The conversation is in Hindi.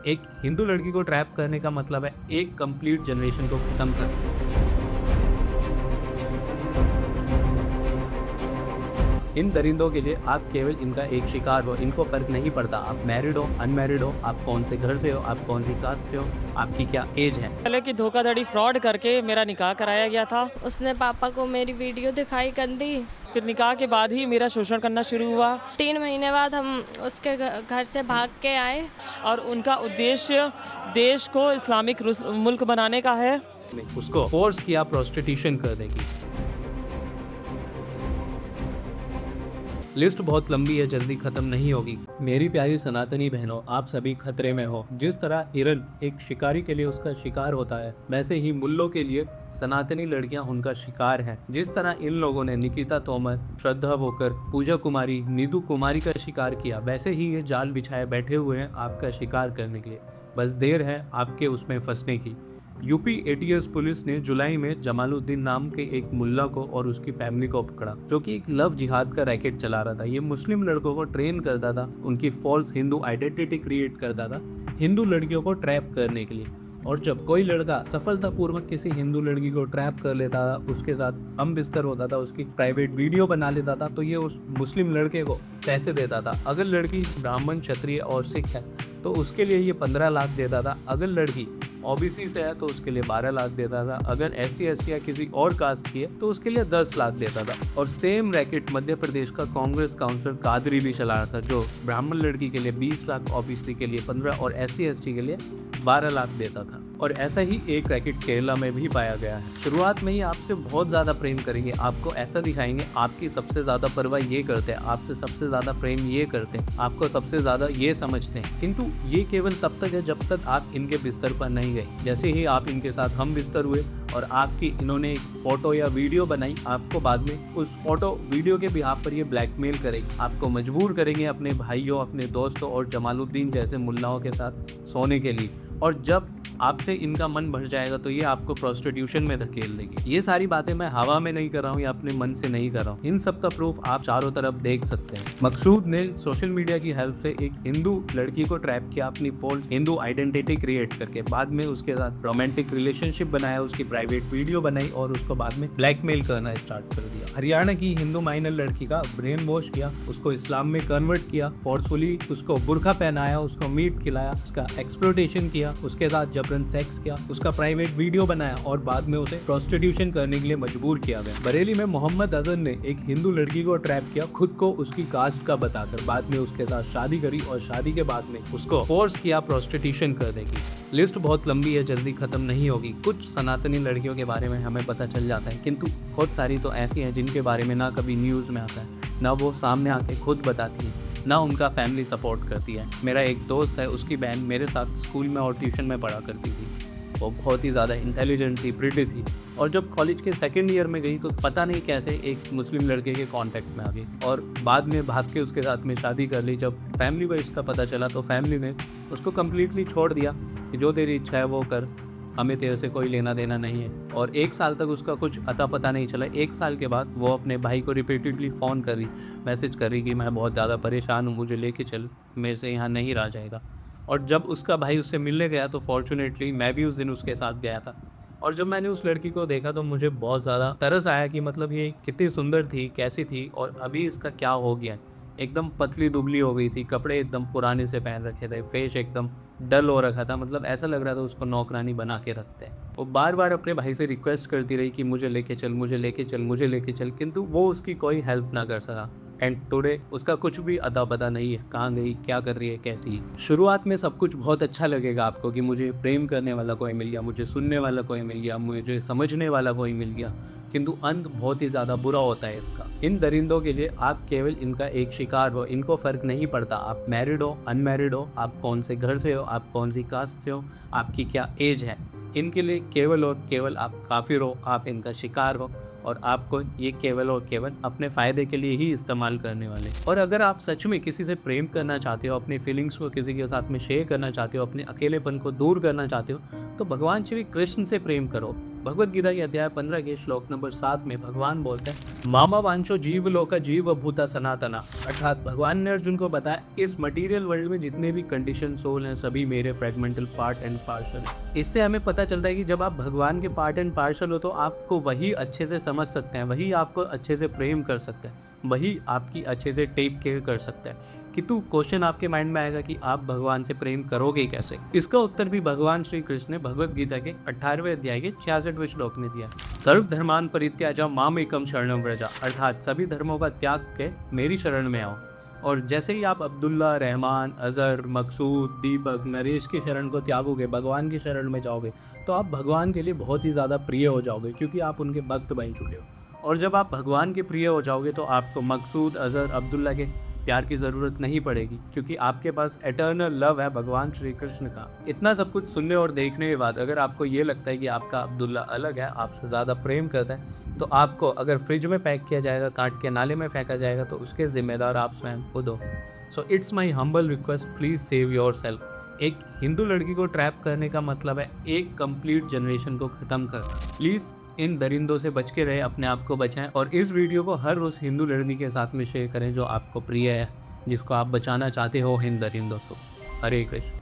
एक हिंदू लड़की को ट्रैप करने का मतलब है एक कंप्लीट जनरेशन को खत्म करना। इन दरिंदों के लिए आप केवल इनका एक शिकार हो, इनको फर्क नहीं पड़ता आप मैरिड हो, अनमैरिड हो, आप कौन से घर से हो, आप कौन सी कास्ट से हो, आपकी क्या एज है। पहले की धोखाधड़ी फ्रॉड करके मेरा निकाह कराया गया था। उसने पापा को मेरी वीडियो दिखाई गंदी। फिर निकाह के बाद ही मेरा शोषण करना शुरू हुआ 3 महीने बाद हम उसके घर से भाग के आए। और उनका उद्देश्य देश को इस्लामिक मुल्क बनाने का है। उसको फोर्स किया प्रोस्टिट्यूशन करने की। लिस्ट बहुत लंबी है, जल्दी खत्म नहीं होगी। मेरी प्यारी सनातनी बहनों, आप सभी खतरे में हो। जिस तरह हिरन एक शिकारी के लिए उसका शिकार होता है, वैसे ही मुल्लों के लिए सनातनी लड़कियां उनका शिकार हैं। जिस तरह इन लोगों ने निकिता तोमर, श्रद्धा वोकर, पूजा कुमारी, नीतू कुमारी का शिकार किया, वैसे ही ये जाल बिछाए बैठे हुए हैं आपका शिकार करने के लिए। बस देर है आपके उसमें फंसने की। यूपी एटीएस पुलिस ने जुलाई में जमालुद्दीन नाम के एक मुल्ला को और उसकी फैमिली को पकड़ा, जो कि एक लव जिहाद का रैकेट चला रहा था। ये मुस्लिम लड़कों को ट्रेन करता था, उनकी फॉल्स हिंदू आइडेंटिटी क्रिएट करता था हिंदू लड़कियों को ट्रैप करने के लिए। और जब कोई लड़का सफलतापूर्वक किसी हिंदू लड़की को ट्रैप कर लेता था, उसके साथ हम बिस्तर होता था, उसकी प्राइवेट वीडियो बना लेता था, तो ये उस मुस्लिम लड़के को पैसे देता था। अगर लड़की ब्राह्मण, क्षत्रिय और सिख है तो उसके लिए ये 15 लाख देता था। अगर लड़की ओबीसी से है तो उसके लिए 12 लाख देता था। अगर SC ST या किसी और कास्ट की है तो उसके लिए 10 लाख देता था। और सेम रैकेट मध्य प्रदेश का कांग्रेस काउंसिलर कादरी भी चला रहा था, जो ब्राह्मण लड़की के लिए 20 लाख, ओबीसी के लिए 15 और SC ST के लिए 12 लाख देता था। और ऐसा ही एक रैकेट केरला में भी पाया गया है। शुरुआत में ही आपसे बहुत ज़्यादा प्रेम करेंगे, आपको ऐसा दिखाएंगे आपकी सबसे ज़्यादा परवाह ये करते हैं, आपसे सबसे ज़्यादा प्रेम ये करते हैं, आपको सबसे ज़्यादा ये समझते हैं। किंतु ये केवल तब तक है जब तक आप इनके बिस्तर पर नहीं गए। जैसे ही आप इनके साथ हम बिस्तर हुए और आपकी इन्होंने एक फोटो या वीडियो बनाई, आपको बाद में उस फोटो वीडियो के बिहाफ पर ये ब्लैकमेल करेंगे, आपको मजबूर करेंगे अपने भाइयों, अपने दोस्तों और जमालुद्दीन जैसे मुल्लाओं के साथ सोने के लिए। और जब आपसे इनका मन भर जाएगा तो ये आपको प्रोस्टिट्यूशन में धकेल देंगे। ये सारी बातें मैं हवा में नहीं कर रहा हूँ या अपने मन से नहीं कर रहा हूँ, इन सब का प्रूफ आप चारों तरफ देख सकते हैं। मकसूद ने सोशल मीडिया की हेल्प से एक हिंदू लड़की को ट्रैप किया, अपनी फॉल्स हिंदू आइडेंटिटी क्रिएट करके। बाद में उसके साथ रोमांटिक रिलेशनशिप बनाया, उसकी प्राइवेट वीडियो बनाई और उसको बाद में ब्लैकमेल करना स्टार्ट कर दिया। हरियाणा की हिंदू माइनर लड़की का ब्रेन वॉश किया, उसको इस्लाम में कन्वर्ट किया, फोर्सफुली उसको बुर्का पहनाया, उसको मीट खिलाया, उसका एक्सप्लोटेशन किया, उसके साथ जबरन सेक्स किया, उसका प्राइवेट वीडियो बनाया और बाद में उसे प्रोस्टिट्यूशन करने के लिए मजबूर किया गया। बरेली में मोहम्मद अजहर ने एक हिंदू लड़की को ट्रैप किया, खुद को उसकी कास्ट का बताकर। बाद में उसके साथ शादी करी और शादी के बाद में उसको फोर्स किया प्रोस्टिट्यूशन करने की। लिस्ट बहुत लंबी है, जल्दी खत्म नहीं होगी। कुछ सनातनी लड़कियों के बारे में हमें पता चल जाता है, किंतु बहुत सारी तो ऐसी हैं जिनके बारे में ना कभी न्यूज में आता है, ना वो सामने आके खुद बताती है, ना उनका फैमिली सपोर्ट करती है। मेरा एक दोस्त है, उसकी बहन मेरे साथ स्कूल में और ट्यूशन में पढ़ा करती थी। वो बहुत ही ज़्यादा इंटेलिजेंट थी, प्रिटी थी, और जब कॉलेज के सेकेंड ईयर में गई तो पता नहीं कैसे एक मुस्लिम लड़के के कांटेक्ट में आ गई और बाद में भाग के उसके साथ में शादी कर ली। जब फैमिली को इसका पता चला तो फैमिली ने उसको कम्प्लीटली छोड़ दिया कि जो तेरी इच्छा है वो कर, हमें तेरे से कोई लेना देना नहीं है। और 1 साल तक उसका कुछ अता पता नहीं चला। 1 साल के बाद वो अपने भाई को रिपीटेडली फ़ोन कर रही, मैसेज कर रही कि मैं बहुत ज़्यादा परेशान हूँ, मुझे लेके चल, मेरे से यहाँ नहीं रहा जाएगा। और जब उसका भाई उससे मिलने गया तो फॉर्चुनेटली मैं भी उस दिन उसके साथ गया था। और जब मैंने उस लड़की को देखा तो मुझे बहुत ज़्यादा तरस आया कि मतलब ये कितनी सुंदर थी, कैसी थी, और अभी इसका क्या हो गया। एकदम पतली दुबली हो गई थी, कपड़े एकदम पुराने से पहन रखे थे, फेस एकदम डल हो रखा था, मतलब ऐसा लग रहा था उसको नौकरानी बना के रखते हैं। वो बार बार अपने भाई से रिक्वेस्ट करती रही कि मुझे लेके चल, मुझे लेके चल, मुझे लेके चल, किंतु वो उसकी कोई हेल्प ना कर सका। एंड टुडे उसका कुछ भी अता पता नहीं है, कहाँ गई, क्या कर रही है, कैसी। शुरुआत में सब कुछ बहुत अच्छा लगेगा आपको कि मुझे प्रेम करने वाला कोई मिल गया, मुझे सुनने वाला कोई मिल गया, मुझे समझने वाला कोई मिल गया, किंतु अंत बहुत ही ज़्यादा बुरा होता है इसका। इन दरिंदों के लिए आप केवल इनका एक शिकार हो, इनको फ़र्क नहीं पड़ता आप मैरिड हो, अनमैरिड हो, आप कौन से घर से हो, आप कौन सी कास्ट से हो, आपकी क्या एज है। इनके लिए केवल और केवल आप काफिर हो, आप इनका शिकार हो, और आपको ये केवल और केवल अपने फ़ायदे के लिए ही इस्तेमाल करने वाले। और अगर आप सच में किसी से प्रेम करना चाहते हो, अपनी फीलिंग्स को किसी के साथ में शेयर करना चाहते हो, अपने अकेलेपन को दूर करना चाहते हो, तो भगवान श्री कृष्ण से प्रेम करो। भगवत गीता के अध्याय 15 के श्लोक नंबर 7 में भगवान बोलते हैं, मामा वांशो जीव लोका जीव भूता सनातना। अर्थात भगवान ने अर्जुन को बताया, इस मटेरियल वर्ल्ड में जितने भी कंडीशन सोल हैं सभी मेरे फ्रेगमेंटल पार्ट एंड पार्सल हैं। इससे हमें पता चलता है कि जब आप भगवान के पार्ट एंड पार्सल हो तो आपको वही अच्छे से समझ सकते हैं, वही आपको अच्छे से प्रेम कर सकते हैं, वही आपकी अच्छे से टेक केयर कर सकता है। किंतु क्वेश्चन आपके माइंड में आएगा कि आप भगवान से प्रेम करोगे कैसे। इसका उत्तर भी भगवान श्री कृष्ण ने भगवत गीता के 18वें अध्याय के 66वें श्लोक में दिया। सर्व धर्मान परित्याजा माम एकम शरणम व्रजा। अर्थात सभी धर्मों का त्याग के मेरी शरण में आओ। और जैसे ही आप अब्दुल्ला, रहमान, अजहर, मकसूद, दीपक, नरेश की शरण को त्यागोगे, भगवान की शरण में जाओगे, तो आप भगवान के लिए बहुत ही ज़्यादा प्रिय हो जाओगे, क्योंकि आप उनके भक्त बन चुके हो। और जब आप भगवान के प्रिय हो जाओगे तो आपको मकसूद, अजहर, अब्दुल्ला के प्यार की ज़रूरत नहीं पड़ेगी, क्योंकि आपके पास एटर्नल लव है भगवान श्री कृष्ण का। इतना सब कुछ सुनने और देखने के बाद अगर आपको ये लगता है कि आपका अब्दुल्ला अलग है, आपसे ज़्यादा प्रेम करता है, तो आपको अगर फ्रिज में पैक किया जाएगा, काट के नाले में फेंका जाएगा, तो उसके जिम्मेदार आप स्वयं खुद हो। So it's my humble request, please save your self. एक हिंदू लड़की को ट्रैप करने का मतलब है एक कंप्लीट जनरेशन को ख़त्म करना। प्लीज़ इन दरिंदों से बच के रहे, अपने आप को बचाएं और इस वीडियो को हर उस हिंदू लड़की के साथ में शेयर करें जो आपको प्रिय है, जिसको आप बचाना चाहते हो इन दरिंदों से। हरे कृष्ण।